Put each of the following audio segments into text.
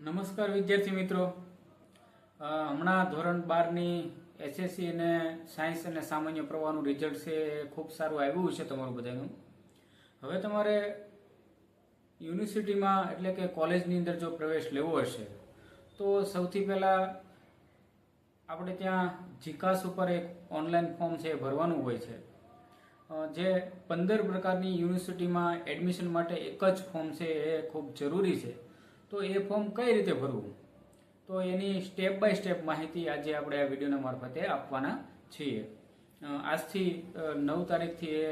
નમસ્કાર વિદ્યાર્થી મિત્રો, હમણાં ધોરણ 12ની એસએસસી અને સાયન્સ અને સામાન્ય પ્રવાહનું રિઝલ્ટ છે એ ખૂબ સારું આવ્યું છે તમારું બધાનું. હવે તમારે યુનિવર્સિટીમાં એટલે કે કોલેજની અંદર જો પ્રવેશ લેવો હશે તો સૌથી પહેલાં આપણે ત્યાં જીકાસ ઉપર એક ઓનલાઈન ફોર્મ છે એ ભરવાનું હોય છે. જે 15 પ્રકારની યુનિવર્સિટીમાં એડમિશન માટે એક જ ફોર્મ છે એ ખૂબ જરૂરી છે. તો એ ફોર્મ કઈ રીતે ભરવું, તો એની સ્ટેપ બાય સ્ટેપ માહિતી આજે આપણે આ વિડીયોના મારફતે આપવાના છીએ. આજથી 9 તારીખથી એ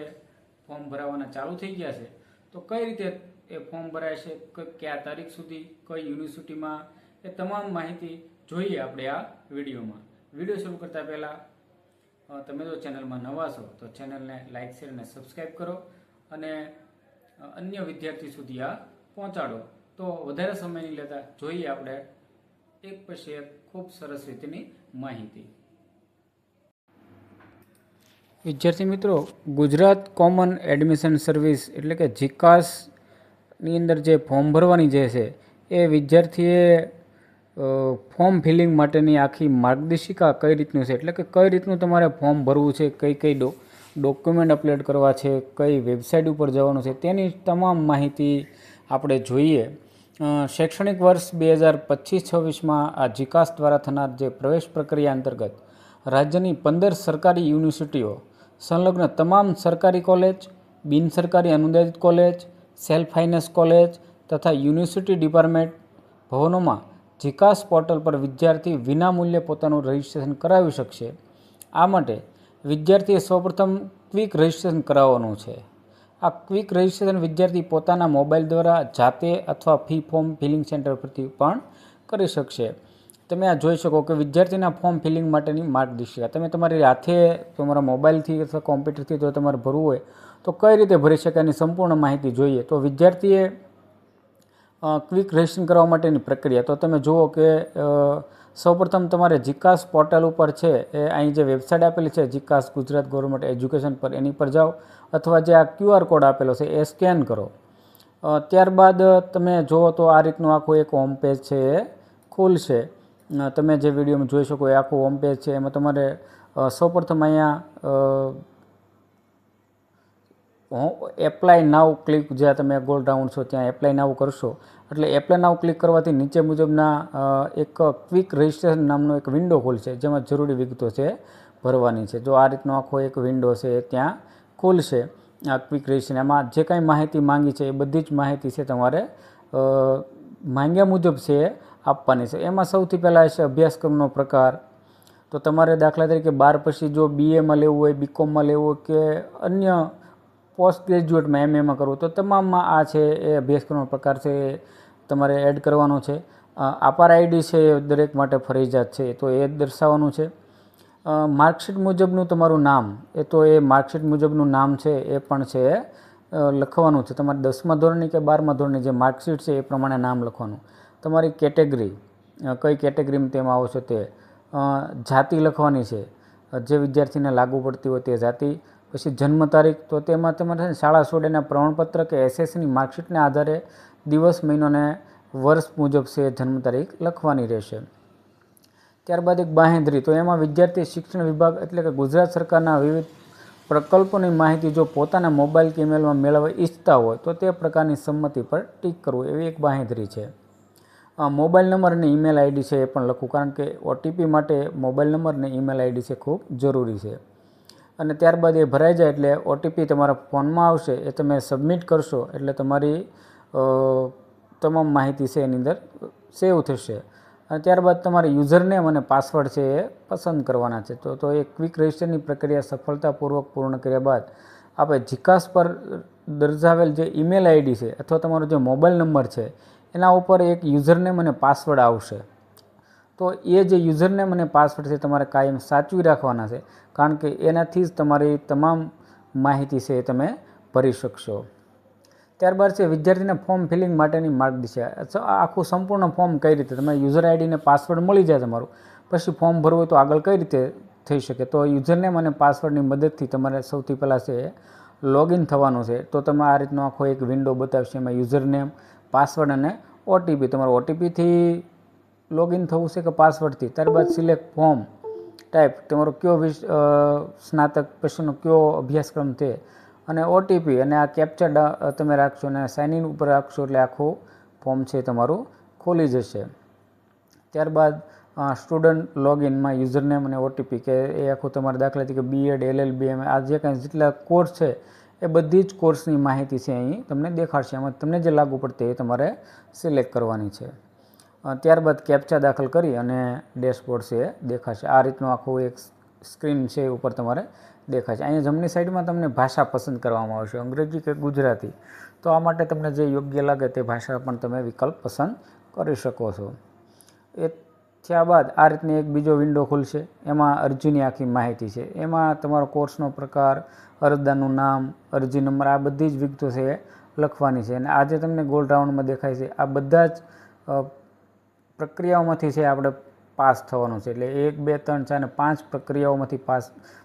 ફોર્મ ભરાવાના ચાલુ થઈ ગયા છે. તો કઈ રીતે એ ફોર્મ ભરાય છે, કયા તારીખ સુધી, કઈ યુનિવર્સિટીમાં, એ તમામ માહિતી જોઈએ આપણે આ વિડીયોમાં. વિડીયો શરૂ કરતા પહેલાં તમે જો ચેનલમાં નવા છો તો ચેનલને લાઇક, શેર અને સબસ્ક્રાઈબ કરો અને અન્ય વિદ્યાર્થી સુધી આ પહોંચાડો. તો વધારે સમય નહીં લેતા જોઈએ આપણે એક પછી એક ખૂબ સરસ રીતની માહિતી. વિદ્યાર્થી મિત્રો, ગુજરાત કોમન એડમિશન સર્વિસ એટલે કે જીકાસની અંદર જે ફોર્મ ભરવાની જે છે એ વિદ્યાર્થીએ ફોર્મ ફિલિંગ માટેની આખી માર્ગદર્શિકા કઈ રીતનું છે, એટલે કે કઈ રીતનું તમારે ફોર્મ ભરવું છે, કઈ ડોક્યુમેન્ટ અપલોડ કરવા છે, કઈ વેબસાઇટ ઉપર જવાનું છે, તેની તમામ માહિતી આપણે જોઈએ. શૈક્ષણિક વર્ષ 2025-26માં આ જીકાસ દ્વારા થનાર જે પ્રવેશ પ્રક્રિયા અંતર્ગત રાજ્યની 15 સરકારી યુનિવર્સિટીઓ સંલગ્ન તમામ સરકારી કોલેજ, બિનસરકારી અનુદાનિત કોલેજ, સેલ્ફ ફાઇનાન્સ કોલેજ તથા યુનિવર્સિટી ડિપાર્ટમેન્ટ ભવનોમાં જીકાસ પોર્ટલ પર વિદ્યાર્થી વિનામૂલ્યે પોતાનું રજિસ્ટ્રેશન કરાવી શકશે. આ માટે વિદ્યાર્થીએ સૌપ્રથમ ક્વિક રજિસ્ટ્રેશન કરાવવાનું છે. આ ક્વિક રજિસ્ટ્રેશન વિદ્યાર્થી પોતાના મોબાઈલ દ્વારા જાતે અથવા ફી ફોર્મ ફિલિંગ સેન્ટર પરથી પણ કરી શકશે. તમે આ જોઈ શકો કે વિદ્યાર્થીના ફોર્મ ફિલિંગ માટેની માર્ગદર્શિકા તમે તમારી હાથે તમારા મોબાઈલથી અથવા કોમ્પ્યુટરથી જો તમારે ભરવું હોય તો કઈ રીતે ભરી શકાય એની સંપૂર્ણ માહિતી જોઈએ. તો વિદ્યાર્થીએ ક્વિક રજિસ્ટ્રેશન કરવા માટેની પ્રક્રિયા તો તમે જુઓ કે સૌપ્રથમ તમારે જીકાસ પોર્ટલ ઉપર છે એ અહીં જે વેબસાઇટ આપેલી છે જીકાસ ગુજરાત ગવર્મેન્ટ એજ્યુકેશન પર, એની પર જાઓ અથવા જે આ QR કોડ આપેલો છે એ સ્કેન કરો. ત્યારબાદ તમે જુઓ તો આ રીતનું આખું એક હોમ પેજ છે એ ખુલશે. તમે જે વિડીયોમાં જોઈ શકો એ આખું હોમ પેજ છે. એમાં તમારે સૌપ્રથમ અહીંયા એપ્લાય નાવ ક્લિક, જ્યાં તમે ગોલ રાઉન્ડ છો ત્યાં એપ્લાય નાવ કરશો એટલે એપ્લાય નાવ ક્લિક કરવાથી નીચે મુજબના એક ક્વિક રજિસ્ટ્રેશન નામનો એક વિન્ડો ખુલશે જેમાં જરૂરી વિગતો છે ભરવાની છે. જો આ રીતનો આખો એક વિન્ડો છે ત્યાં ખુલશે. આ ક્વિક રજિસ્ટ્રેશન એમાં જે કાંઈ માહિતી માંગી છે એ બધી જ માહિતી છે તમારે માંગ્યા મુજબ છે આપવાની છે. એમાં સૌથી પહેલાં છે અભ્યાસક્રમનો પ્રકાર. તો તમારે દાખલા તરીકે 12 પછી જો BAમાં લેવું હોય, BComમાં લેવું હોય કે અન્ય પોસ્ટ ગ્રેજ્યુએટમાં MAમાં કરવું તો તમામમાં આ છે એ અભ્યાસક્રમનો પ્રકાર છે એ તમારે એડ કરવાનો છે. આપાર ID છે એ દરેક માટે ફરજિયાત છે તો એ દર્શાવવાનું છે. માર્કશીટ મુજબનું તમારું નામ, એ તો એ માર્કશીટ મુજબનું નામ છે એ પણ છે લખવાનું છે. તમારે 10મા ધોરણની કે 12મા ધોરણની જે માર્કશીટ છે એ પ્રમાણે નામ લખવાનું. તમારી કેટેગરી, કઈ કેટેગરીમાં તેમાં આવો છો તે, જાતિ લખવાની છે, જે વિદ્યાર્થીને લાગુ પડતી હોય તે જાતિ. પછી જન્મ તારીખ, તો તેમાં તમારે શાળા છોડ્યાના પ્રમાણપત્ર કે SSCની માર્કશીટને આધારે દિવસ, મહિનો અને વર્ષ મુજબ છે જન્મ તારીખ લખવાની રહેશે. ત્યારબાદ એક બાંહેધરી, તો એમાં વિદ્યાર્થી શિક્ષણ વિભાગ એટલે કે ગુજરાત સરકારના વિવિધ પ્રકલ્પોની માહિતી જો પોતાના મોબાઈલ કે ઈમેલમાં મેળવવા ઈચ્છતા હોય તો તે પ્રકારની સંમતિ પર ટીક કરવું, એવી એક બાંહેધરી છે. મોબાઈલ નંબર અને ઈમેલ ID છે એ પણ લખવું, કારણ કે OTP માટે મોબાઈલ નંબર અને ઈમેલ ID છે ખૂબ જરૂરી છે. અને ત્યારબાદ એ ભરાઈ જાય એટલે OTP તમારા ફોનમાં આવશે, એ તમે સબમિટ કરશો એટલે તમારી તમામ માહિતી છે એની અંદર સેવ થશે. અને ત્યારબાદ તમારે યુઝરનેમ અને પાસવર્ડ છે એ પસંદ કરવાના છે. તો એ ક્વિક રજિસ્ટ્રેશનની પ્રક્રિયા સફળતાપૂર્વક પૂર્ણ કર્યા બાદ આપણે જીકાસ પર દર્શાવેલ જે ઈમેલ ID છે અથવા તમારો જે મોબાઈલ નંબર છે એના ઉપર એક યુઝરનેમ અને પાસવર્ડ આવશે. તો એ જે યુઝરનેમ અને પાસવર્ડ છે તમારે કાયમ સાચવી રાખવાના છે, કારણ કે એનાથી જ તમારી તમામ માહિતી છે એ તમે ભરી શકશો. ત્યારબાદ છે વિદ્યાર્થીને ફોર્મ ફિલિંગ માટેની માર્ગદર્શિકા. આખું સંપૂર્ણ ફોર્મ કઈ રીતે, તમારે યુઝર ID ને પાસવર્ડ મળી જાય તમારું, પછી ફોર્મ ભરવું હોય તો આગળ કઈ રીતે થઈ શકે. તો યુઝરનેમ અને પાસવર્ડની મદદથી તમારે સૌથી પહેલાં છે લોગિન થવાનું છે. તો તમે આ રીતનો આખો એક વિન્ડો બતાવશે, એમાં યુઝરનેમ, પાસવર્ડ અને ઓટીપી, તમારો ઓટીપીથી લોગિન થવું છે કે પાસવર્ડથી. ત્યારબાદ સિલેક્ટ ફોર્મ ટાઈપ, તમારો કયો સ્નાતક પછીનો કયો અભ્યાસક્રમ તે, અને ઓટીપી અને આ કેપ્ચા તમે રાખશો અને સાઇન ઇન ઉપર રાખશો એટલે આખું ફોર્મ છે તમારું ખોલી જશે. ત્યારબાદ સ્ટુડન્ટ લોગિનમાં યુઝરનેમ અને ઓટીપી કે એ આખું તમારે દાખલા તરીકે બીએડ, LLB, આ જે કાંઈ જેટલા કોર્સ છે એ બધી જ કોર્સની માહિતી છે અહીં તમને દેખાડશે. એમાં તમને જે લાગુ પડતી એ તમારે સિલેક્ટ કરવાની છે. ત્યારબાદ કેપ્ચા દાખલ કરી અને ડેશબોર્ડ છે એ દેખાશે. આ રીતનું આખું એક સ્ક્રીન છે એ ઉપર તમારે દેખાશે. અહીંયા જમણી સાઈડમાં તમને ભાષા પસંદ કરવામાં આવશે, અંગ્રેજી કે ગુજરાતી. તો આ માટે તમને જે યોગ્ય લાગે તે ભાષા પણ તમે વિકલ્પ પસંદ કરી શકો છો. એ થયા બાદ આ રીતની એક બીજો વિન્ડો ખુલશે. એમાં અરજીની આખી માહિતી છે. એમાં તમારો કોર્સનો પ્રકાર, અરજદારનું નામ, અરજી નંબર, આ બધી જ વિગતો છે એ લખવાની છે. અને આ જે તમને ગોલ્ડ રાઉન્ડમાં દેખાય છે આ બધા જ પ્રક્રિયાઓમાંથી છે આપણે પાસ થવાનું છે. એટલે 1, 2, 3, 4 અને 5 પ્રક્રિયાઓમાંથી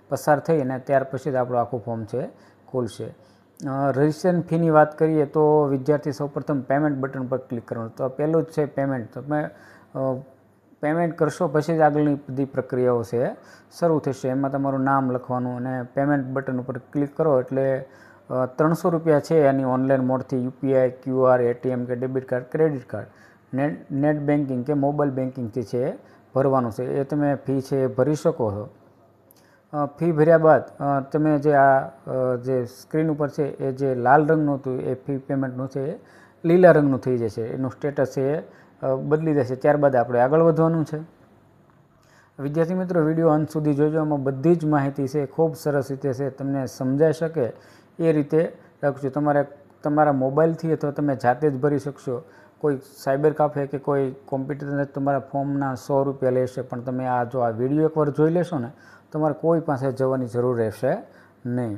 પસાર થઈ અને ત્યાર પછી જ આપણું આખું ફોર્મ છે ખુલશે. રજિસ્ટ્રેશન ફીની વાત કરીએ તો વિદ્યાર્થી સૌપ્રથમ પેમેન્ટ બટન પર ક્લિક કરવાનું. તો પહેલું જ છે પેમેન્ટ. તમે પેમેન્ટ કરશો પછી જ આગળની બધી પ્રક્રિયાઓ છે શરૂ થશે. એમાં તમારું નામ લખવાનું અને પેમેન્ટ બટન ઉપર ક્લિક કરો એટલે 300 રૂપિયા છે એની ઓનલાઈન મોડથી યુપીઆઈ, QR, ATM કે debit card, credit card, net banking કે મોબાઈલ બેન્કિંગથી છે એ ભરવાનું છે. એ તમે ફી છે એ ભરી શકો છો. ફી ભર્યા બાદ તમે જે જે સ્ક્રીન ઉપર છે એ જે લાલ રંગનું હતું એ ફી પેમેન્ટનું છે એ લીલા રંગનું થઈ જશે. એનું સ્ટેટસ છે એ બદલી જશે. ત્યારબાદ આપણે આગળ વધવાનું છે. વિદ્યાર્થી મિત્રો, વિડીયો અંત સુધી જોજો. એમાં બધી જ માહિતી છે ખૂબ સરસ રીતે છે તમને સમજાઈ શકે એ રીતે રાખજો. તમારા મોબાઈલથી અથવા તમે જાતે જ ભરી શકશો. કોઈ સાયબર કાફે કે કોઈ કોમ્પ્યુટર તમારા ફોર્મના 100 રૂપિયા લેશે, પણ તમે જો આ વિડીયો એકવાર જોઈ લેશો ને તમારે કોઈ પાસે જવાની જરૂર રહેશે નહીં.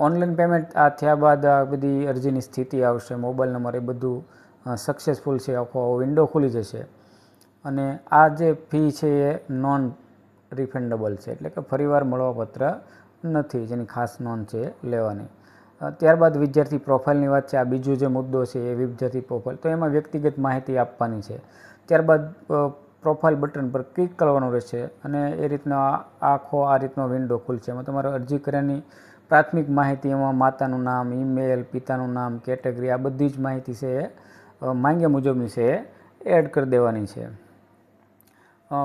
ઓનલાઈન પેમેન્ટ આ થયા બાદ આ બધી અરજીની સ્થિતિ આવશે, મોબાઈલ નંબર, એ બધું સક્સેસફુલ છે. આખો વિન્ડો ખુલી જશે. અને આ જે ફી છે એ નોન રિફંડેબલ છે, એટલે કે ફરીવાર મળવાપત્ર નથી, જેની ખાસ નોંધ છે લેવાની. ત્યારબાદ વિદ્યાર્થી પ્રોફાઇલની વાત છે. આ બીજો જે મુદ્દો છે એ વિદ્યાર્થી પ્રોફાઇલ. તો એમાં વ્યક્તિગત માહિતી આપવાની છે. ત્યારબાદ પ્રોફાઇલ બટન પર ક્લિક કરવાનું રહેશે અને એ રીતનો આ રીતનો વિન્ડો ખુલશે. એમાં તમારે અરજી કર્યાની પ્રાથમિક માહિતી, એમાં માતાનું નામ, ઈમેલ, પિતાનું નામ, કેટેગરી, આ બધી જ માહિતી છે એ માંગ્યા મુજબની છે એ એડ કરી દેવાની છે.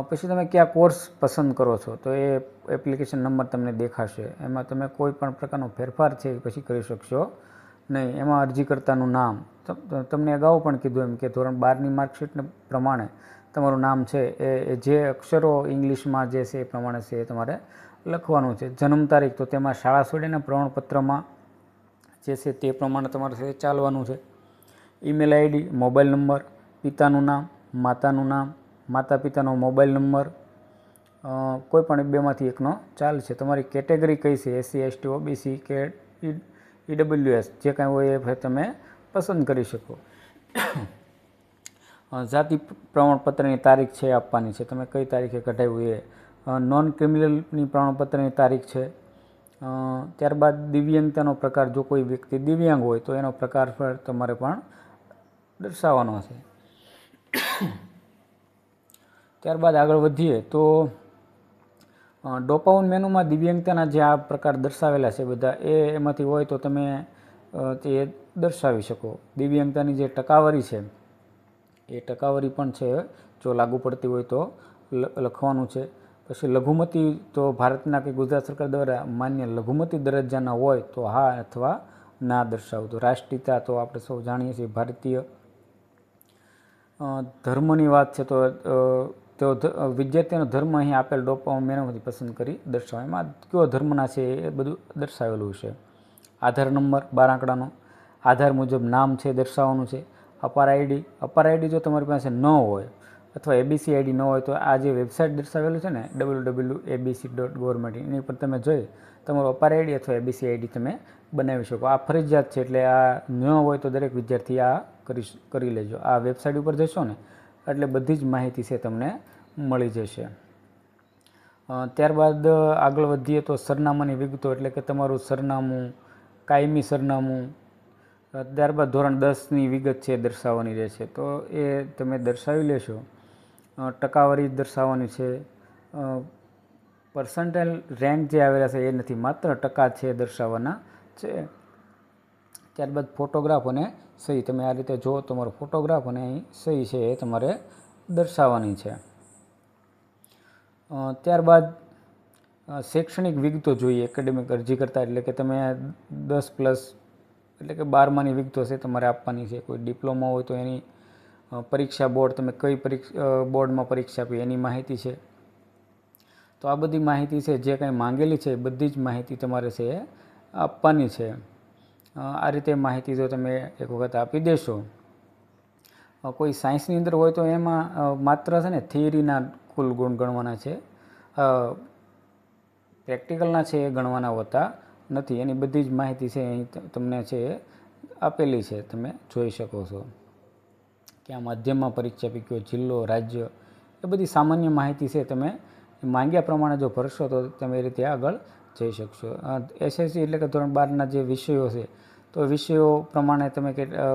પછી તમે કયા કોર્સ પસંદ કરો છો તો એ એપ્લિકેશન નંબર તમને દેખાશે. એમાં તમે કોઈ પણ પ્રકારનો ફેરફાર છે એ પછી કરી શકશો નહીં. એમાં અરજીકર્તાનું નામ, તમને અગાઉ પણ કીધું એમ કે ધોરણ 12ની માર્કશીટ પ્રમાણે તમારું નામ છે એ જે અક્ષરો ઇંગ્લિશમાં જે છે એ પ્રમાણે છે એ તમારે લખવાનું છે. જન્મ તારીખ, તો તેમાં શાળા છોડીને પ્રમાણપત્રમાં જે છે તે પ્રમાણે તમારે છે ચાલવાનું છે. ઈમેલ આઈડી, મોબાઈલ નંબર, પિતાનું નામ, માતાનું નામ, માતા પિતાનો મોબાઈલ નંબર, કોઈ પણ બેમાંથી એકનો ચાલશે. તમારી કેટેગરી કઈ છે, SC, ST, OBC કે EWS, જે કાંઈ હોય એ તમે પસંદ કરી શકો. જાતિ પ્રમાણપત્રની તારીખ છે આપવાની છે, તમે કઈ તારીખે કઢાવ્યું એ. નોન ક્રિમિનલની પ્રમાણપત્રની તારીખ છે. ત્યારબાદ દિવ્યાંગતાનો પ્રકાર, જો કોઈ વ્યક્તિ દિવ્યાંગ હોય તો એનો પ્રકાર પર તમારે પણ દર્શાવવાનો છે. ત્યારબાદ આગળ વધીએ તો ડ્રોપઆઉટ મેનુમાં દિવ્યાંગતાના જે આ પ્રકાર દર્શાવેલા છે બધા એમાંથી હોય તો તમે તે દર્શાવી શકો. દિવ્યાંગતાની જે ટકાવારી છે એ ટકાવારી પણ છે જો લાગુ પડતી હોય તો લખવાનું છે. પછી લઘુમતી, તો ભારતના કે ગુજરાત સરકાર દ્વારા માન્ય લઘુમતી દરજ્જાના હોય તો હા અથવા ના દર્શાવતું. રાષ્ટ્રીયતા, તો આપણે સૌ જાણીએ છીએ ભારતીય. ધર્મની વાત છે તો વિદ્યાર્થીનો ધર્મ અહીં આપેલ ડ્રોપઆઉટ મેનુમાંથી પસંદ કરી દર્શાવો. એમાં કયો ધર્મના છે એ બધું દર્શાવેલું છે. આધાર નંબર 12 આંકડાનો, આધાર મુજબ નામ છે દર્શાવવાનું છે. અપાર આઈડી જો તમારી પાસે ન હોય અથવા ABC આઈડી ન હોય તો આ જે વેબસાઇટ દર્શાવેલું છે ને www.abc.government, એની પર તમે જોઈ તમારું અપાર આઈડી અથવા ABC આઈડી તમે બનાવી શકો. આ ફરજિયાત છે, એટલે આ ન હોય તો દરેક વિદ્યાર્થી આ કરી લેજો. આ વેબસાઇટ ઉપર જશો ને એટલે બધી જ માહિતી છે તમને મળી જશે. ત્યારબાદ આગળ વધીએ તો સરનામાની વિગતો, એટલે કે તમારું સરનામું, કાયમી સરનામું, ત્યારબાદ ધોરણ 10ની વિગત છે દર્શાવવાની રહેશે, તો એ તમે દર્શાવી લેશો. ટકાવારી દર્શાવવાની છે. પર્સન્ટાઇલ રેન્ક જે આવેલા છે એ નથી, માત્ર ટકા છે દર્શાવવાના છે. ત્યારબાદ ફોટોગ્રાફ અને સહી, તમે આ રીતે જો તમારો ફોટોગ્રાફ અને અહીં સહી છે એ તમારે દર્શાવવાની છે. ત્યારબાદ શૈક્ષણિક વિગતો જોઈએ એકેડેમિક અરજી કરતાં, એટલે કે તમે 10+ એટલે કે 12માની વિગતો છે તમારે આપવાની છે. કોઈ ડિપ્લોમા હોય તો એની પરીક્ષા બોર્ડ, તમે કઈ બોર્ડમાં પરીક્ષા આપી એની માહિતી છે. તો આ બધી માહિતી છે જે કંઈ માંગેલી છે બધી જ માહિતી તમારે છે એ આપવાની છે. આ રીતે માહિતી જો તમે એક વખત આપી દેશો. કોઈ સાયન્સની અંદર હોય તો એમાં માત્ર છે ને થિયરીના કુલ ગુણ ગણવાના છે, પ્રેક્ટિકલના છે એ ગણવાના હોતા નથી. એની બધી જ માહિતી છે અહીં તમને છે એ આપેલી છે, તમે જોઈ શકો છો. ક્યાં માધ્યમમાં પરીક્ષા આપી, કયો જિલ્લો, રાજ્ય, એ બધી સામાન્ય માહિતી છે. તમે માંગ્યા પ્રમાણે જો ભરશો તો તમે એ રીતે આગળ જઈ શકશો. એસએસસી એટલે કે ધોરણ 12ના જે વિષયો છે તો વિષયો પ્રમાણે તમે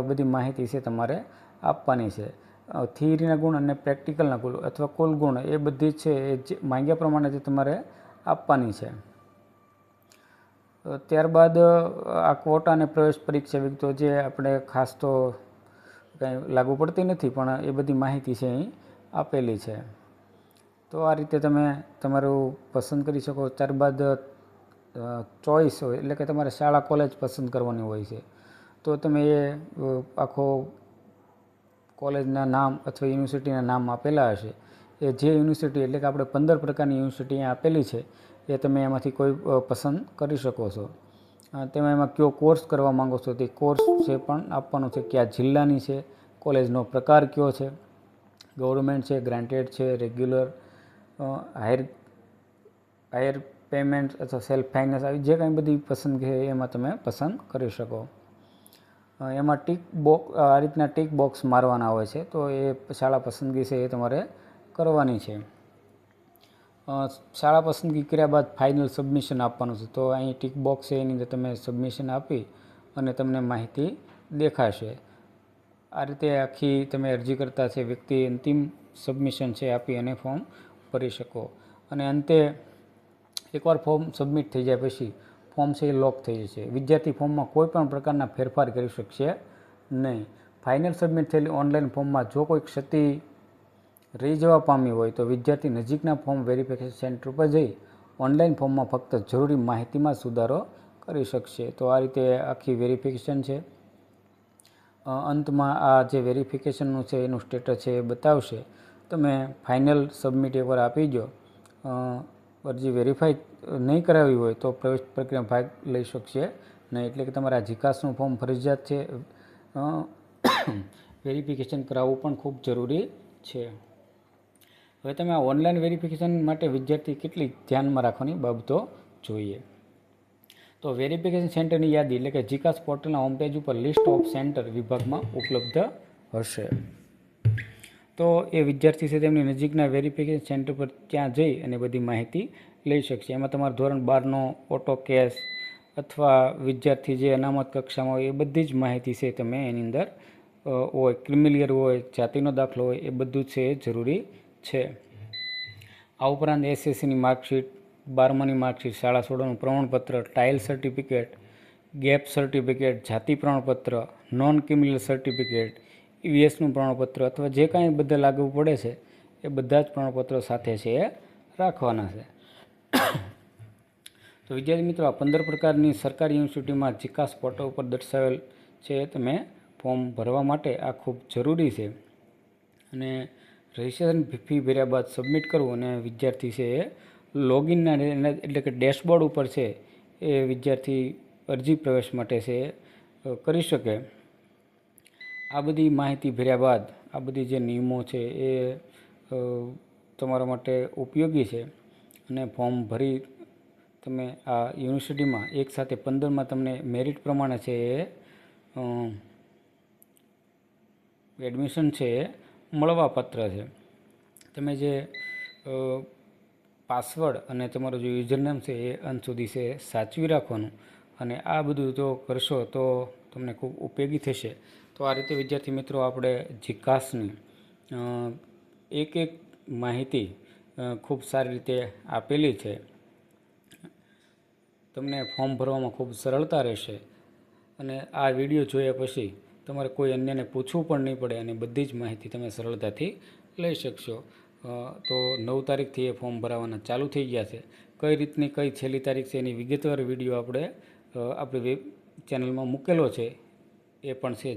બધી માહિતી છે તમારે આપવાની છે. થિયરીના ગુણ અને પ્રેક્ટિકલના ગુણ અથવા કુલ ગુણ એ બધી છે એ માંગ્યા પ્રમાણે જે તમારે આપવાની છે. ત્યારબાદ આ ક્વોટા અને પ્રવેશ પરીક્ષા વિગતો જે આપણે ખાસ તો કંઈ લાગુ પડતી નથી, પણ એ બધી માહિતી છે અહીં આપેલી છે. તો આ રીતે તમે તમારું પસંદ કરી શકો. ત્યારબાદ ચોઈસ હોય એટલે કે તમારે શાળા કોલેજ પસંદ કરવાની હોય છે, તો તમે એ આખો કોલેજના નામ અથવા યુનિવર્સિટીના નામ આપેલા હશે એ જે યુનિવર્સિટી, એટલે કે આપણે 15 પ્રકારની યુનિવર્સિટી આપેલી છે એ તમે એમાંથી કોઈ પસંદ કરી શકો છો. તમે એમાં કયો કોર્સ કરવા માંગો છો તે કોર્સ છે પણ આપવાનો છે, કયા જિલ્લાની છે, કોલેજનો પ્રકાર કયો છે, ગવર્મેન્ટ છે, ગ્રાન્ટેડ છે, રેગ્યુલર, હાયર પેમેન્ટ અથવા સેલ્ફ ફાઇનાન્સ, આવી જે કાંઈ બધી પસંદગી છે એમાં તમે પસંદ કરી શકો. એમાં આ રીતના ટીક બોક્સ મારવાના હોય છે, તો એ શાળા પસંદગી છે એ તમારે કરવાની છે. શાળા પસંદગી કર્યા બાદ ફાઇનલ સબમિશન આપવાનું છે, તો અહીં ટીક બોક્સ છે એની અંદર તમે સબમિશન આપી અને તમને માહિતી દેખાશે. આ રીતે આખી તમે અરજી કરતા છે વ્યક્તિ અંતિમ સબમિશન છે આપી અને ફોર્મ ભરી શકો. અને અંતે એકવાર ફોર્મ સબમિટ થઈ જાય પછી ફોર્મ છે એ લોક થઈ જશે. વિદ્યાર્થી ફોર્મમાં કોઈ પણ પ્રકારના ફેરફાર કરી શકશે નહીં. ફાઇનલ સબમિટ થયેલી ઓનલાઈન ફોર્મમાં જો કોઈ ક્ષતિ રહી જવા પામી હોય તો વિદ્યાર્થી નજીકના ફોર્મ વેરિફિકેશન સેન્ટર પર જઈ ઓનલાઈન ફોર્મમાં ફક્ત જરૂરી માહિતીમાં સુધારો કરી શકશે. તો આ રીતે આખી વેરિફિકેશન છે. અંતમાં આ જે વેરિફિકેશનનું છે એનું સ્ટેટસ છે એ બતાવશે. તમે ફાઇનલ સબમિટ એકવાર આપી દો. અરજી વેરીફાઈ નહીં કરાવી હોય તો પ્રવેશ પ્રક્રિયામાં ભાગ લઈ શકશે નહીં. એટલે કે તમારા જીકાસનું ફોર્મ ફરજિયાત છે. વેરિફિકેશન કરાવવું પણ ખૂબ જરૂરી છે. હવે તમે આ ઓનલાઈન વેરિફિકેશન માટે વિદ્યાર્થી કેટલી ધ્યાનમાં રાખવાની બાબતો જોઈએ. તો વેરિફિકેશન સેન્ટરની યાદી એટલે કે જીકાસ પોર્ટલના હોમપેજ ઉપર લિસ્ટ ઓફ સેન્ટર વિભાગમાં ઉપલબ્ધ હશે. તો એ વિદ્યાર્થી છે તેમની નજીકના વેરિફિકેશન સેન્ટર પર ત્યાં જઈ અને બધી માહિતી લઈ શકશે. એમાં તમારા ધોરણ 12નો ઓટો કેસ અથવા વિદ્યાર્થી જે અનામત કક્ષામાં હોય એ બધી જ માહિતી છે તમે એની અંદર હોય. ક્રિમિલિયર હોય, જાતિનો દાખલો હોય, એ બધું છે એ જરૂરી છે. આ ઉપરાંત એસએસસીની માર્કશીટ, 12માની માર્કશીટ, શાળા છોડવાનું પ્રમાણપત્ર, ટાઇલ સર્ટિફિકેટ, ગેપ સર્ટિફિકેટ, જાતિ પ્રમાણપત્ર, નોન ક્રિમિનલ સર્ટિફિકેટ, ઈવીએસનું પ્રમાણપત્ર અથવા જે કાંઈ બધા લાગુ પડે છે એ બધા જ પ્રમાણપત્રો સાથે છે એ રાખવાના છે. તો વિદ્યાર્થી મિત્રો, આ 15 પ્રકારની સરકારી યુનિવર્સિટીમાં જીકાસ પોર્ટલ ઉપર દર્શાવેલ છે તમે ફોર્મ ભરવા માટે આ ખૂબ જરૂરી છે. અને રજિસ્ટ્રેશન ફી ભર્યા બાદ સબમિટ કરવું અને વિદ્યાર્થી છે એ લોગિનના એટલે કે ડેશબોર્ડ ઉપર છે એ વિદ્યાર્થી અરજી પ્રવેશ માટે છે એ કરી શકે. આ બધી માહિતી ભર્યા બાદ આ બધી જે નિયમો છે એ તમારા માટે ઉપયોગી છે. અને ફોર્મ ભરી તમે આ યુનિવર્સિટીમાં એકસાથે 15માં તમને મેરિટ પ્રમાણે છે એ એડમિશન છે એ મળવાપાત્ર છે. તમે જે પાસવર્ડ અને તમારું જે યુઝરનેમ છે એ અંત સુધી છે સાચવી રાખવાનું. અને આ બધું જો કરશો તો તમને ખૂબ ઉપયોગી થશે. તો આ રીતે વિદ્યાર્થી મિત્રો આપણે જીકાસની એક માહિતી ખૂબ સારી રીતે આપેલી છે. તમને ફોર્મ ભરવામાં ખૂબ સરળતા રહેશે અને આ વિડીયો જોયા પછી તમારે કોઈ અન્યને પૂછવું પણ નહીં પડે અને બધી જ માહિતી તમે સરળતાથી લઈ શકશો. તો 9 તારીખથી એ ફોર્મ ભરાવાના ચાલુ થઈ ગયા છે. કઈ રીતની કઈ છેલ્લી તારીખ છે એની વિગતવાર વિડીયો આપણે આપણી વેબ ચેનલમાં મૂકેલો છે, એ પણ છે.